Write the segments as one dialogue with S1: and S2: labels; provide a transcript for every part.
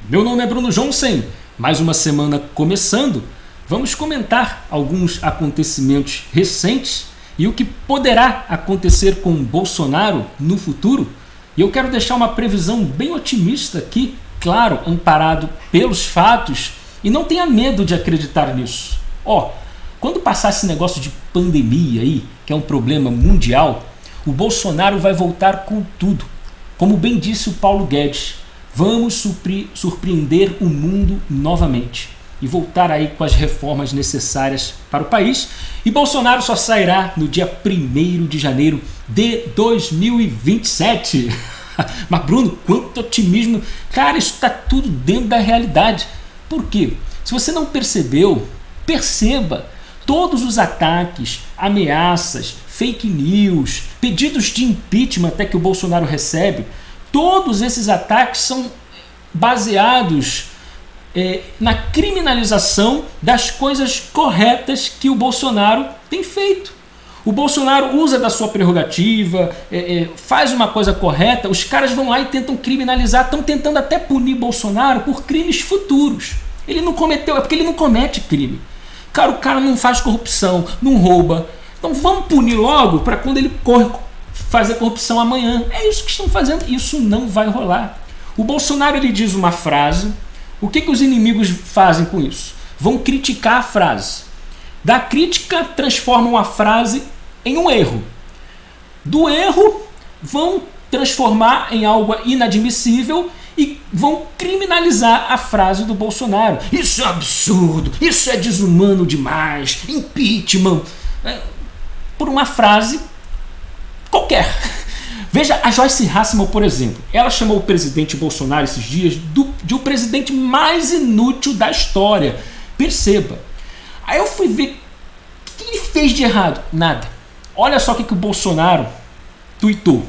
S1: Meu nome é Bruno Johnson, mais uma semana começando. Vamos comentar alguns acontecimentos recentes e o que poderá acontecer com Bolsonaro no futuro. E eu quero deixar uma previsão bem otimista aqui, claro, amparado pelos fatos, e não tenha medo de acreditar nisso. Quando passar esse negócio de pandemia aí, que é um problema mundial, o Bolsonaro vai voltar com tudo. Como bem disse o Paulo Guedes, vamos surpreender o mundo novamente e voltar aí com as reformas necessárias para o país. E Bolsonaro só sairá no dia 1º de janeiro de 2027. Mas Bruno, quanto otimismo! Cara, isso está tudo dentro da realidade. Por quê? Se você não percebeu, perceba. Todos os ataques, ameaças, fake news, pedidos de impeachment até que o Bolsonaro recebe, todos esses ataques são baseados na criminalização das coisas corretas que o Bolsonaro tem feito. O Bolsonaro usa da sua prerrogativa, faz uma coisa correta, os caras vão lá e tentam criminalizar, estão tentando até punir Bolsonaro por crimes futuros. Ele não cometeu, é porque ele não comete crime. Cara, o cara não faz corrupção, não rouba. Então vamos punir logo para quando ele fazer corrupção amanhã. É isso que estão fazendo. Isso não vai rolar. O Bolsonaro ele diz uma frase. O que os inimigos fazem com isso? Vão criticar a frase. Da crítica, transformam a frase em um erro. Do erro, vão transformar em algo inadmissível e vão criminalizar a frase do Bolsonaro. Isso é absurdo, isso é desumano demais, impeachment. Por uma frase qualquer. Veja a Joyce Hasselman, por exemplo. Ela chamou o presidente Bolsonaro esses dias de o presidente mais inútil da história. Perceba. Aí eu fui ver o que ele fez de errado. Nada. Olha só o que o Bolsonaro tuitou.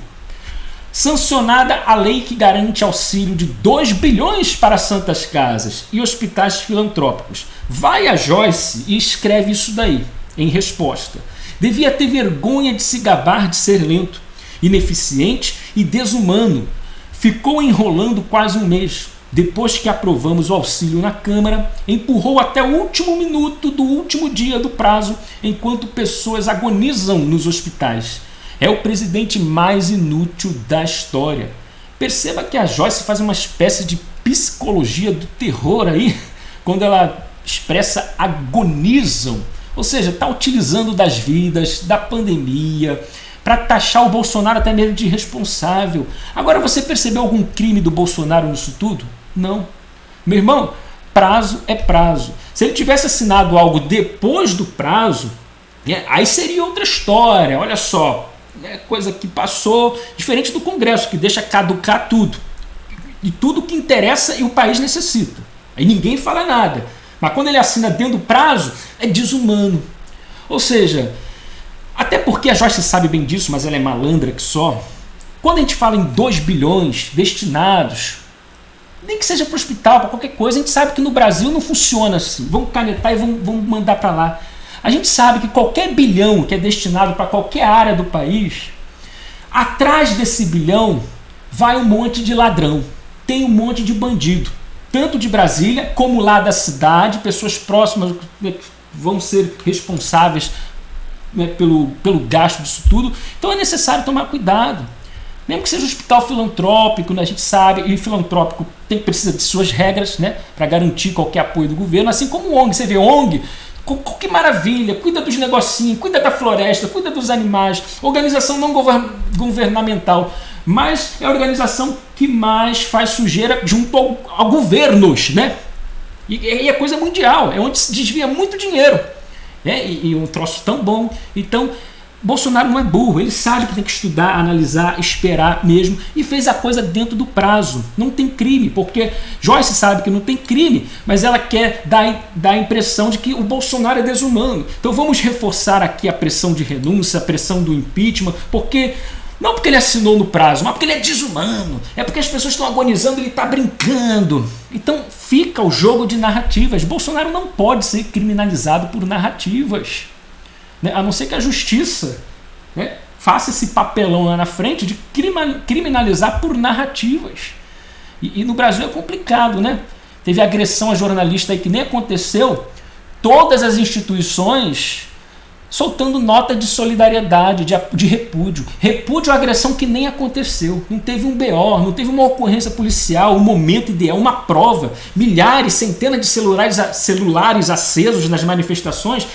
S1: Sancionada a lei que garante auxílio de 2 bilhões para santas casas e hospitais filantrópicos. Vai a Joyce e escreve isso daí, em resposta. Devia ter vergonha de se gabar de ser lento, ineficiente e desumano. Ficou enrolando quase um mês. Depois que aprovamos o auxílio na Câmara, empurrou até o último minuto do último dia do prazo, enquanto pessoas agonizam nos hospitais. É o presidente mais inútil da história. Perceba que a Joyce faz uma espécie de psicologia do terror aí, quando ela expressa agonizam. Ou seja, está utilizando das vidas, da pandemia, para taxar o Bolsonaro até mesmo de irresponsável. Agora, você percebeu algum crime do Bolsonaro nisso tudo? Não. Meu irmão, prazo é prazo. Se ele tivesse assinado algo depois do prazo, aí seria outra história. Olha só, coisa que passou, diferente do Congresso, que deixa caducar tudo. E tudo que interessa e o país necessita. Aí ninguém fala nada. Mas quando ele assina dentro do prazo, é desumano. Ou seja, até porque a Joyce sabe bem disso, mas ela é malandra que só. Quando a gente fala em 2 bilhões destinados, nem que seja para o hospital, para qualquer coisa, a gente sabe que no Brasil não funciona assim. Vamos canetar e vamos mandar para lá. A gente sabe que qualquer bilhão que é destinado para qualquer área do país, atrás desse bilhão vai um monte de ladrão, tem um monte de bandido. Tanto de Brasília como lá da cidade, pessoas próximas vão ser responsáveis pelo gasto disso tudo. Então é necessário tomar cuidado. Mesmo que seja um hospital filantrópico, a gente sabe, e filantrópico precisa de suas regras, para garantir qualquer apoio do governo, assim como o ONG. Você vê ONG, que maravilha, cuida dos negocinhos, cuida da floresta, cuida dos animais, organização não governamental, mas é a organização que mais faz sujeira junto a governos, E é coisa mundial, é onde se desvia muito dinheiro, e um troço tão bom. Então, Bolsonaro não é burro, ele sabe que tem que estudar, analisar, esperar mesmo, e fez a coisa dentro do prazo. Não tem crime, porque Joyce sabe que não tem crime, mas ela quer dar a impressão de que o Bolsonaro é desumano. Então vamos reforçar aqui a pressão de renúncia, a pressão do impeachment, não porque ele assinou no prazo, mas porque ele é desumano, é porque as pessoas estão agonizando, ele está brincando. Então fica o jogo de narrativas. Bolsonaro não pode ser criminalizado por narrativas, a não ser que a justiça faça esse papelão lá na frente de criminalizar por narrativas. E no Brasil é complicado, né? Teve agressão a jornalista aí que nem aconteceu, todas as instituições soltando nota de solidariedade, de repúdio. Repúdio à agressão que nem aconteceu. Não teve um BO, não teve uma ocorrência policial, um momento ideal, uma prova. Milhares, centenas de celulares acesos nas manifestações.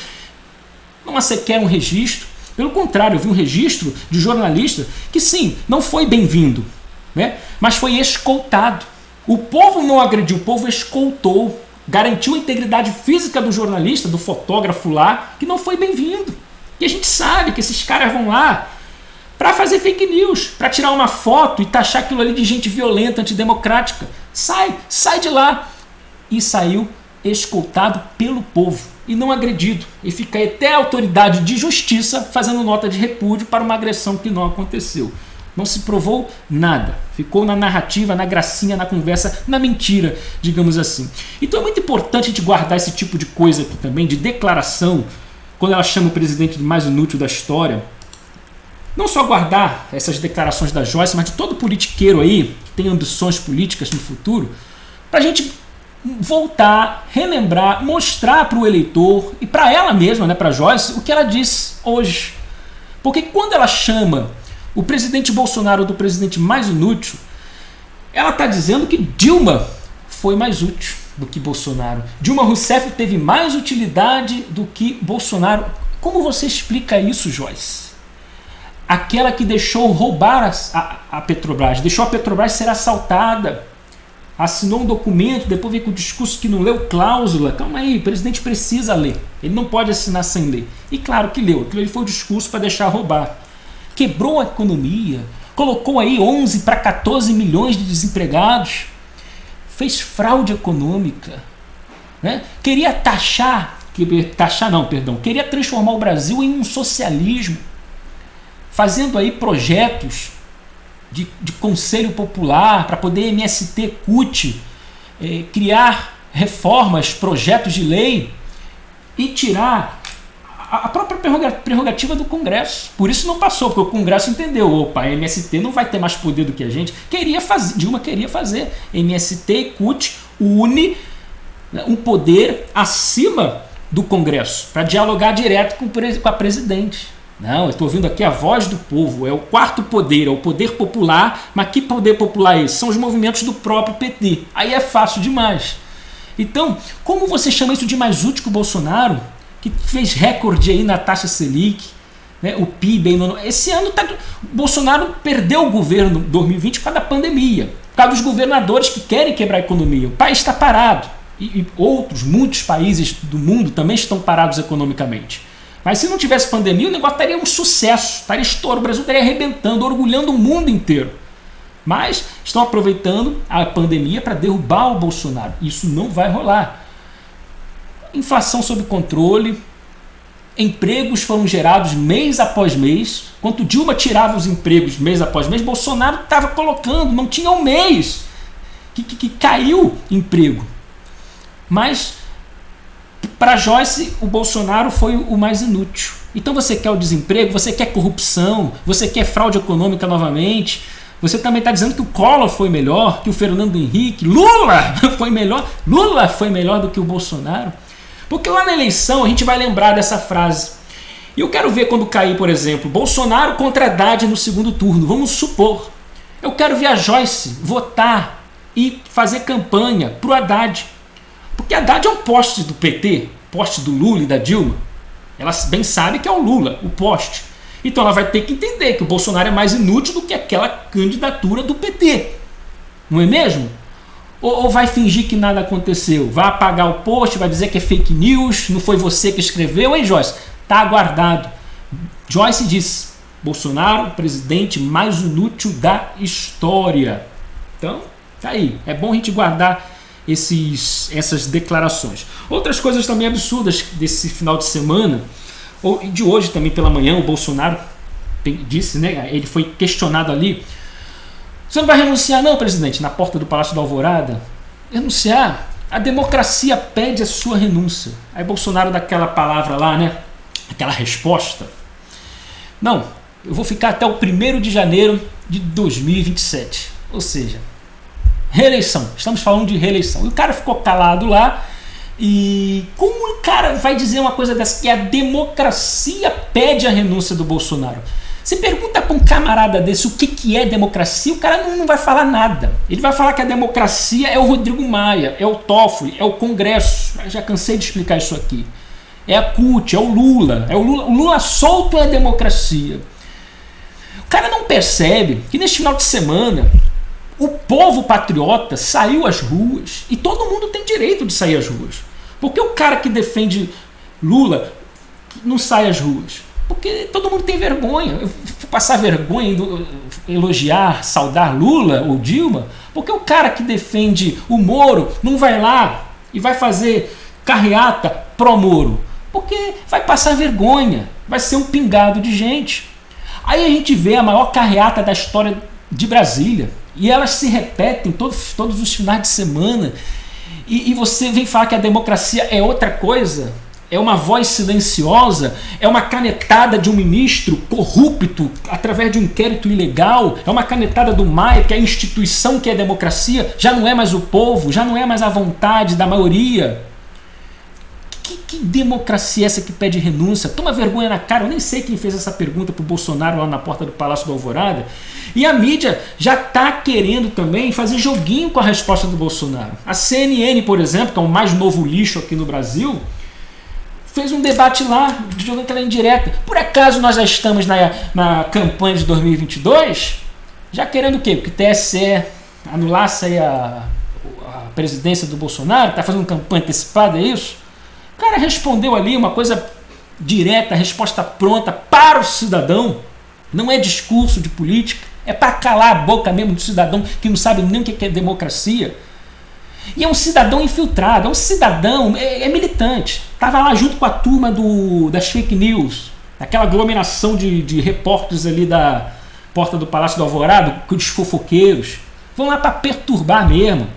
S1: Não há sequer um registro. Pelo contrário, eu vi um registro de jornalista que sim, não foi bem-vindo, né? Mas foi escoltado. O povo não agrediu, o povo escoltou. Garantiu a integridade física do jornalista, do fotógrafo lá, que não foi bem-vindo. E a gente sabe que esses caras vão lá para fazer fake news, para tirar uma foto e taxar aquilo ali de gente violenta, antidemocrática. Sai de lá. E saiu escoltado pelo povo e não agredido. E fica aí até a autoridade de justiça fazendo nota de repúdio para uma agressão que não aconteceu. Não se provou nada. Ficou na narrativa, na gracinha, na conversa, na mentira, digamos assim. Então é muito importante a gente guardar esse tipo de coisa aqui também, de declaração, quando ela chama o presidente de mais inútil da história. Não só guardar essas declarações da Joyce, mas de todo politiqueiro aí, que tem ambições políticas no futuro, para a gente voltar, relembrar, mostrar para o eleitor e para ela mesma, né, para a Joyce, o que ela disse hoje. Porque quando ela chama o presidente Bolsonaro do presidente mais inútil, ela está dizendo que Dilma foi mais útil do que Bolsonaro. Dilma Rousseff teve mais utilidade do que Bolsonaro. Como você explica isso, Joyce? Aquela que deixou roubar a Petrobras, deixou a Petrobras ser assaltada, assinou um documento, depois veio com o discurso que não leu cláusula. Calma aí, o presidente precisa ler. Ele não pode assinar sem ler. E claro que leu. Aquilo ali foi o discurso para deixar roubar. Quebrou a economia, colocou aí 11 para 14 milhões de desempregados, fez fraude econômica, né? Queria queria transformar o Brasil em um socialismo, fazendo aí projetos de conselho popular para poder MST, CUT, criar reformas, projetos de lei e tirar a própria prerrogativa do Congresso. Por isso não passou, porque o Congresso entendeu, opa, a MST não vai ter mais poder do que a gente. Dilma queria fazer. MST e CUT une, né, um poder acima do Congresso, para dialogar direto com a presidente. Não, eu estou ouvindo aqui a voz do povo, é o quarto poder, é o poder popular, mas que poder popular é esse? São os movimentos do próprio PT. Aí é fácil demais. Então, como você chama isso de mais útil que o Bolsonaro, que fez recorde aí na taxa Selic, né, o PIB. Esse ano Bolsonaro perdeu o governo em 2020 por causa da pandemia, por causa dos governadores que querem quebrar a economia. O país está parado. E muitos países do mundo também estão parados economicamente. Mas se não tivesse pandemia, o negócio estaria um sucesso, estaria estouro, o Brasil estaria arrebentando, orgulhando o mundo inteiro. Mas estão aproveitando a pandemia para derrubar o Bolsonaro. Isso não vai rolar. Inflação sob controle, empregos foram gerados mês após mês. Enquanto Dilma tirava os empregos mês após mês, Bolsonaro estava colocando, não tinha um mês que caiu emprego. Mas para Joyce, o Bolsonaro foi o mais inútil. Então você quer o desemprego, você quer corrupção, você quer fraude econômica novamente. Você também está dizendo que o Collor foi melhor, que o Fernando Henrique, Lula foi melhor do que o Bolsonaro. Porque lá na eleição a gente vai lembrar dessa frase. E eu quero ver quando cair, por exemplo, Bolsonaro contra Haddad no segundo turno. Vamos supor. Eu quero ver a Joyce votar e fazer campanha para o Haddad. Porque Haddad é um poste do PT, poste do Lula e da Dilma. Ela bem sabe que é o Lula, o poste. Então ela vai ter que entender que o Bolsonaro é mais inútil do que aquela candidatura do PT. Não é mesmo? Ou vai fingir que nada aconteceu? Vai apagar o post, vai dizer que é fake news, não foi você que escreveu, hein, Joyce? Tá aguardado. Joyce disse, Bolsonaro, presidente mais inútil da história. Então, tá aí. É bom a gente guardar essas declarações. Outras coisas também absurdas desse final de semana, ou de hoje também pela manhã, o Bolsonaro disse, né? Ele foi questionado ali. Você não vai renunciar não, presidente, na porta do Palácio da Alvorada? Renunciar? A democracia pede a sua renúncia. Aí Bolsonaro dá aquela palavra lá, né? Aquela resposta. Não, eu vou ficar até o 1º de janeiro de 2027. Ou seja, Reeleição. Estamos falando de reeleição. E o cara ficou calado lá. E como o cara vai dizer uma coisa dessa, que a democracia pede a renúncia do Bolsonaro? Você pergunta para um camarada desse o que é democracia, o cara não vai falar nada. Ele vai falar que a democracia é o Rodrigo Maia, é o Toffoli, é o Congresso. Eu já cansei de explicar isso aqui. É a CUT, é o Lula. O Lula solto é a democracia. O cara não percebe que neste final de semana o povo patriota saiu às ruas e todo mundo tem direito de sair às ruas. Por que o cara que defende Lula não sai às ruas? Porque todo mundo tem vergonha. Eu vou passar vergonha em elogiar, saudar Lula ou Dilma? Porque o cara que defende o Moro não vai lá e vai fazer carreata pró-Moro? Porque vai passar vergonha, vai ser um pingado de gente. Aí a gente vê a maior carreata da história de Brasília e elas se repetem todos os finais de semana e você vem falar que a democracia é outra coisa? É uma voz silenciosa, é uma canetada de um ministro corrupto através de um inquérito ilegal, é uma canetada do Maia, que é a instituição que é a democracia, já não é mais o povo, já não é mais a vontade da maioria. Que democracia é essa que pede renúncia? Toma vergonha na cara. Eu nem sei quem fez essa pergunta pro Bolsonaro lá na porta do Palácio do Alvorada. E a mídia já está querendo também fazer joguinho com a resposta do Bolsonaro. A CNN, por exemplo, que é o mais novo lixo aqui no Brasil, fez um debate lá, jogando aquela indireta. Por acaso nós já estamos na campanha de 2022? Já querendo o quê? Que o TSE anulasse aí a presidência do Bolsonaro? Está fazendo campanha antecipada, é isso? O cara respondeu ali uma coisa direta, resposta pronta para o cidadão. Não é discurso de política, é para calar a boca mesmo do cidadão que não sabe nem o que é democracia. E é um cidadão infiltrado, é um cidadão, é militante. Estava lá junto com a turma das fake news, aquela aglomeração de repórteres ali da porta do Palácio do Alvorada, com os fofoqueiros. Vão lá para perturbar mesmo,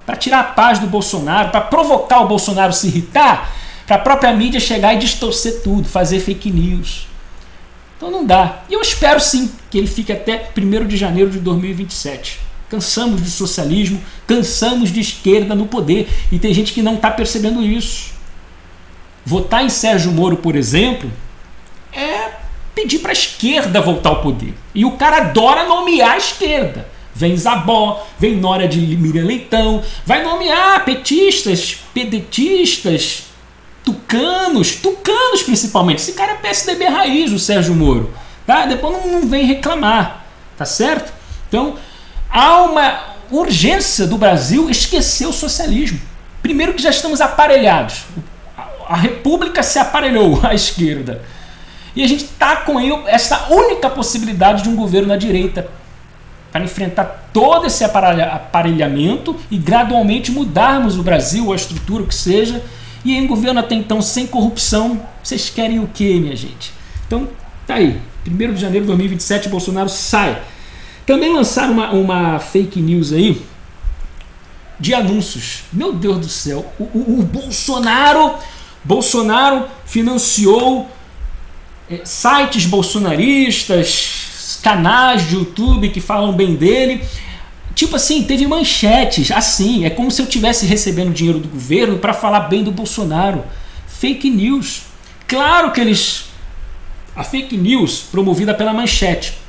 S1: para tirar a paz do Bolsonaro, para provocar o Bolsonaro se irritar, para a própria mídia chegar e distorcer tudo, fazer fake news. Então não dá. E eu espero sim que ele fique até 1º de janeiro de 2027. Cansamos de socialismo, cansamos de esquerda no poder. E tem gente que não está percebendo isso. Votar em Sérgio Moro, por exemplo, é pedir para a esquerda voltar ao poder. E o cara adora nomear a esquerda. Vem Zabó, vem Nora de Miriam Leitão, vai nomear petistas, pedetistas, tucanos principalmente. Esse cara é PSDB raiz, o Sérgio Moro. Tá? Depois não vem reclamar, tá certo? Então, há uma urgência do Brasil esquecer o socialismo. Primeiro que já estamos aparelhados. A República se aparelhou à esquerda. E a gente está com essa única possibilidade de um governo na direita para enfrentar todo esse aparelhamento e gradualmente mudarmos o Brasil, a estrutura, o que seja. E em um governo até então sem corrupção, vocês querem o quê, minha gente? Então, tá aí. 1º de janeiro de 2027, Bolsonaro sai. Também lançaram uma fake news aí de anúncios. Meu Deus do céu. O Bolsonaro financiou sites bolsonaristas, canais de YouTube que falam bem dele. Tipo assim, teve manchetes assim. É como se eu estivesse recebendo dinheiro do governo para falar bem do Bolsonaro. Fake news. Claro que a fake news promovida pela manchete.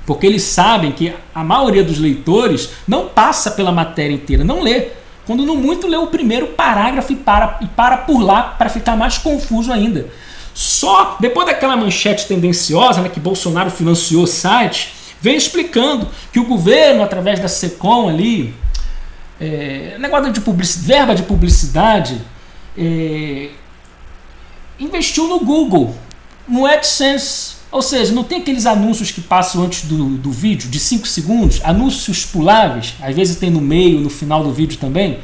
S1: Porque eles sabem que a maioria dos leitores não passa pela matéria inteira, não lê. Quando não muito, lê o primeiro parágrafo e para por lá para ficar mais confuso ainda. Só depois daquela manchete tendenciosa, né, que Bolsonaro financiou o site, vem explicando que o governo, através da SECOM ali, negócio de verba de publicidade, investiu no Google, no AdSense. Ou seja, não tem aqueles anúncios que passam antes do vídeo, de 5 segundos, anúncios puláveis, às vezes tem no meio, no final do vídeo também.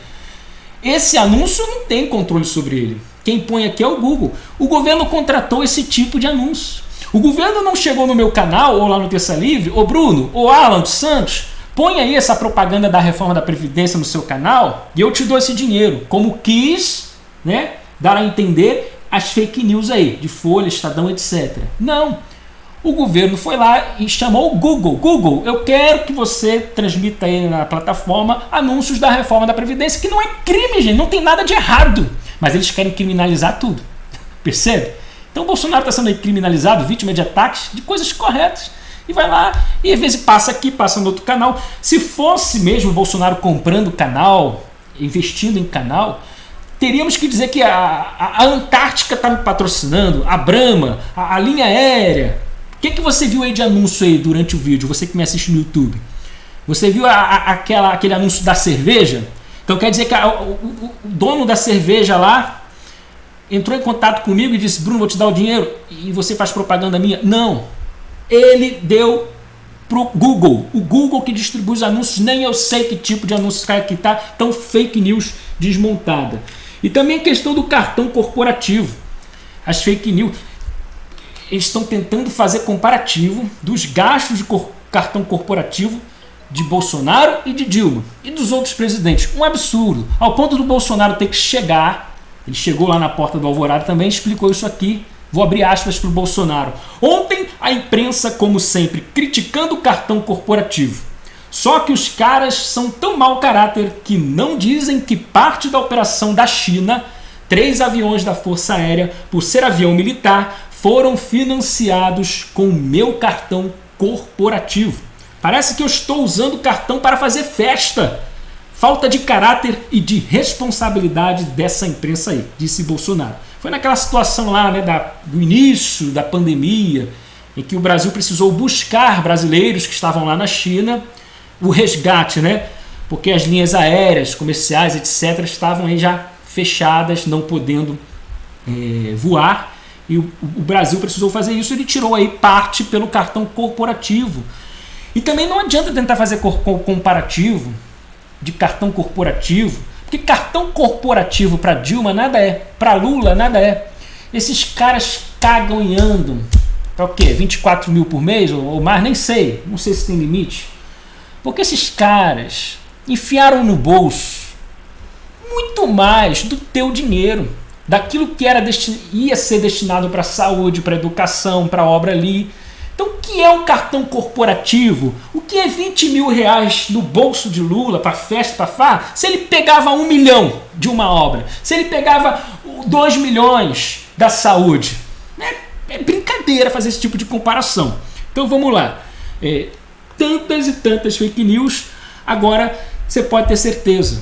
S1: Esse anúncio não tem controle sobre ele. Quem põe aqui é o Google. O governo contratou esse tipo de anúncio. O governo não chegou no meu canal, ou lá no Terça Livre, ô Bruno, ô Alan dos Santos, põe aí essa propaganda da reforma da Previdência no seu canal e eu te dou esse dinheiro. Como quis, né, dar a entender as fake news aí, de Folha, Estadão, etc. Não. o governo foi lá e chamou o Google. Google, eu quero que você transmita aí na plataforma anúncios da reforma da Previdência, que não é crime, gente, não tem nada de errado. Mas eles querem criminalizar tudo. Percebe? Então o Bolsonaro está sendo aí criminalizado, vítima de ataques, de coisas corretas. E vai lá e às vezes passa aqui, passa no outro canal. Se fosse mesmo o Bolsonaro comprando canal, investindo em canal, teríamos que dizer que a Antártica está me patrocinando, a Brahma, a linha aérea. O que você viu aí de anúncio aí durante o vídeo, você que me assiste no YouTube? Você viu aquele anúncio da cerveja? Então quer dizer que o dono da cerveja lá entrou em contato comigo e disse: Bruno, vou te dar o dinheiro e você faz propaganda minha? Não. Ele deu pro Google. O Google que distribui os anúncios, nem eu sei que tipo de anúncio que tá. Então, fake news desmontada. E também a questão do cartão corporativo. As fake news. Eles estão tentando fazer comparativo dos gastos de cartão corporativo de Bolsonaro e de Dilma. E dos outros presidentes. Um absurdo. Ao ponto do Bolsonaro ter que chegar. Ele chegou lá na porta do Alvorada também, explicou isso aqui. Vou abrir aspas para o Bolsonaro. Ontem, a imprensa, como sempre, criticando o cartão corporativo. Só que os caras são tão mau caráter que não dizem que parte da operação da China, 3 aviões da Força Aérea, por ser avião militar, foram financiados com o meu cartão corporativo. Parece que eu estou usando o cartão para fazer festa. Falta de caráter e de responsabilidade dessa imprensa aí, disse Bolsonaro. Foi naquela situação lá, né, do início da pandemia, em que o Brasil precisou buscar brasileiros que estavam lá na China, o resgate, né? Porque as linhas aéreas, comerciais, etc., estavam aí já fechadas, não podendo voar, e o Brasil precisou fazer isso. Ele tirou aí parte pelo cartão corporativo. E também não adianta tentar fazer comparativo de cartão corporativo, porque cartão corporativo para Dilma nada é, para Lula nada é. Esses caras cagam e andam. Para o quê? 24 mil por mês ou mais? Nem sei. Não sei se tem limite. Porque esses caras enfiaram no bolso muito mais do teu dinheiro, daquilo que ia ser destinado para saúde, para educação, para obra ali. Então, o que é um cartão corporativo? O que é 20 mil reais no bolso de Lula para festa, para farra? Se ele pegava 1 milhão de uma obra, se ele pegava 2 milhões da saúde, é brincadeira fazer esse tipo de comparação. Então, vamos lá. Tantas e tantas fake news. Agora, você pode ter certeza.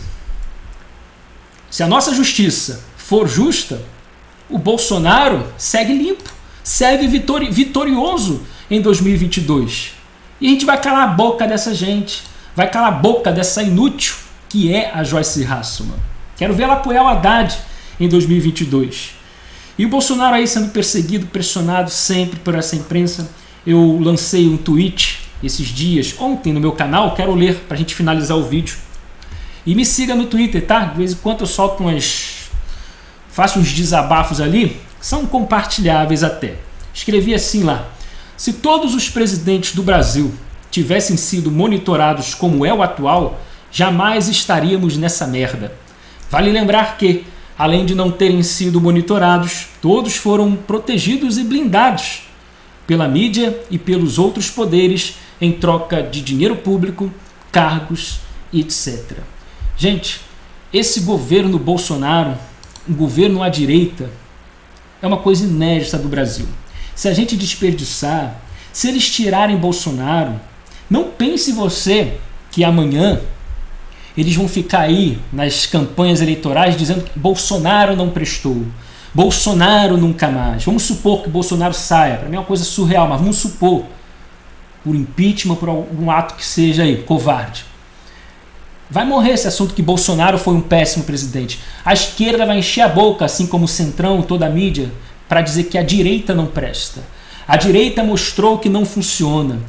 S1: Se a nossa justiça for justa, o Bolsonaro segue limpo, segue vitorioso em 2022. E a gente vai calar a boca dessa gente, vai calar a boca dessa inútil que é a Joyce Hasselman. Quero ver ela apoiar o Haddad em 2022. E o Bolsonaro aí sendo perseguido, pressionado sempre por essa imprensa. Eu lancei um tweet esses dias, ontem no meu canal, quero ler para a gente finalizar o vídeo. E me siga no Twitter, tá? De vez em quando eu solto faço uns desabafos ali, são compartilháveis até. Escrevi assim lá: se todos os presidentes do Brasil tivessem sido monitorados como é o atual, jamais estaríamos nessa merda. Vale lembrar que, além de não terem sido monitorados, todos foram protegidos e blindados pela mídia e pelos outros poderes em troca de dinheiro público, cargos e etc. Gente, esse governo Bolsonaro, um governo à direita, é uma coisa inédita do Brasil. Se a gente desperdiçar, se eles tirarem Bolsonaro, não pense você que amanhã eles vão ficar aí nas campanhas eleitorais dizendo que Bolsonaro não prestou, Bolsonaro nunca mais. Vamos supor que Bolsonaro saia, para mim é uma coisa surreal, mas vamos supor, por impeachment, por algum ato que seja aí, covarde. Vai morrer esse assunto que Bolsonaro foi um péssimo presidente. A esquerda vai encher a boca, assim como o Centrão, toda a mídia, para dizer que a direita não presta. A direita mostrou que não funciona.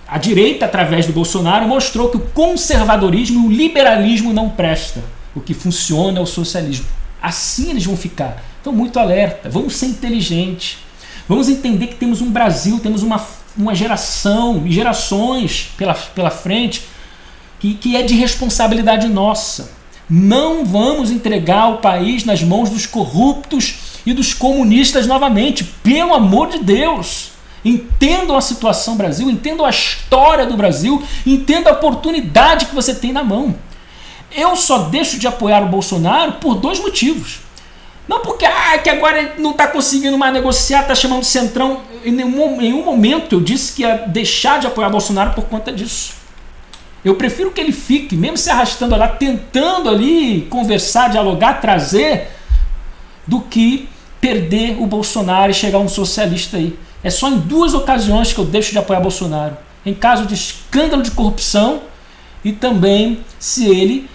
S1: A direita, através do Bolsonaro, mostrou que o conservadorismo e o liberalismo não presta. O que funciona é o socialismo. Assim eles vão ficar. Então, muito alerta. Vamos ser inteligentes. Vamos entender que temos um Brasil, temos uma geração e gerações pela frente que é de responsabilidade nossa. Não vamos entregar o país nas mãos dos corruptos e dos comunistas novamente. Pelo amor de Deus. Entendam a situação Brasil, entendam a história do Brasil, entendam a oportunidade que você tem na mão. Eu só deixo de apoiar o Bolsonaro por 2 motivos. Não porque que agora não está conseguindo mais negociar, está chamando de centrão. Em nenhum momento eu disse que ia deixar de apoiar o Bolsonaro por conta disso. Eu prefiro que ele fique, mesmo se arrastando lá, tentando ali conversar, dialogar, trazer, do que perder o Bolsonaro e chegar um socialista aí. É só em 2 ocasiões que eu deixo de apoiar Bolsonaro. Em caso de escândalo de corrupção e também se ele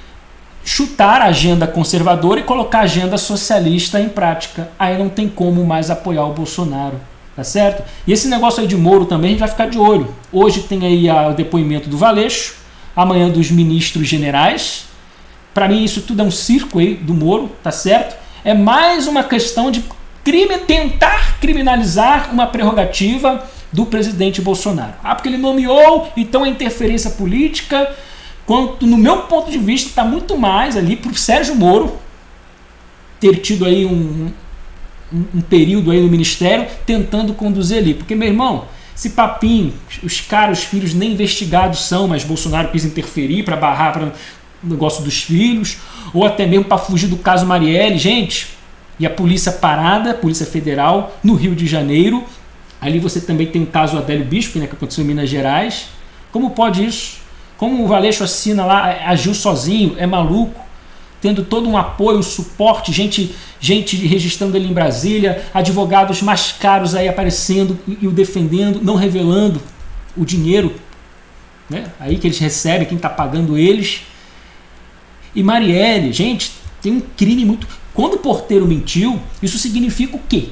S1: chutar a agenda conservadora e colocar a agenda socialista em prática. Aí não tem como mais apoiar o Bolsonaro, tá certo? E esse negócio aí de Moro também a gente vai ficar de olho. Hoje tem aí o depoimento do Valeixo, amanhã dos ministros generais. Para mim isso tudo é um circo aí do Moro, tá certo? É mais uma questão de tentar criminalizar uma prerrogativa do presidente Bolsonaro. Porque ele nomeou, então é interferência política, quanto no meu ponto de vista está muito mais ali para o Sérgio Moro ter tido aí um período aí no ministério tentando conduzir ali. Porque, meu irmão, esse papinho, os filhos nem investigados são, mas Bolsonaro quis interferir para barrar para o negócio dos filhos, ou até mesmo para fugir do caso Marielle, gente. E a polícia parada, a Polícia Federal, no Rio de Janeiro. Ali você também tem o caso Adélio Bispo, né, que aconteceu em Minas Gerais. Como pode isso? Como o Valeixo assina lá, agiu sozinho, é maluco, tendo todo um apoio, um suporte, gente registrando ele em Brasília, advogados mais caros aí aparecendo e o defendendo, não revelando o dinheiro, né, aí que eles recebem, quem está pagando eles. E Marielle, gente, tem um crime muito... Quando o Porteiro mentiu, isso significa o quê?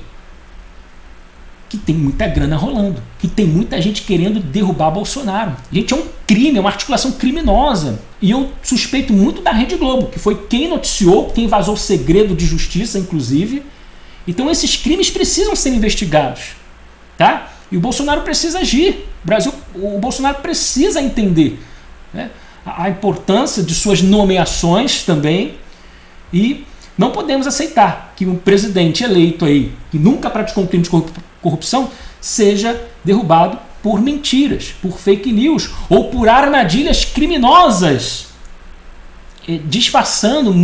S1: Que tem muita grana rolando, que tem muita gente querendo derrubar Bolsonaro. Gente, é um crime, é uma articulação criminosa. E eu suspeito muito da Rede Globo, que foi quem noticiou, quem vazou o segredo de justiça, inclusive. Então esses crimes precisam ser investigados, tá? E o Bolsonaro precisa agir. O Bolsonaro precisa entender, né, a importância de suas nomeações também. E não podemos aceitar que um presidente eleito aí, que nunca praticou um crime de corrupção, seja derrubado por mentiras, por fake news ou por armadilhas criminosas, disfarçando,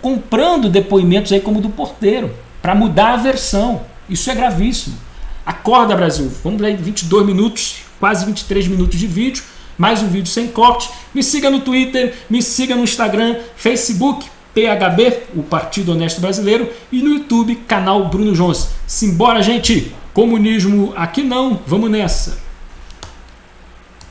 S1: comprando depoimentos aí como do Porteiro, para mudar a versão. Isso é gravíssimo. Acorda, Brasil. Vamos aí, 22 minutos, quase 23 minutos de vídeo, mais um vídeo sem corte. Me siga no Twitter, me siga no Instagram, Facebook, PHB, o Partido Honesto Brasileiro, e no YouTube, canal Bruno Jones. Simbora, gente! Comunismo aqui não, vamos nessa!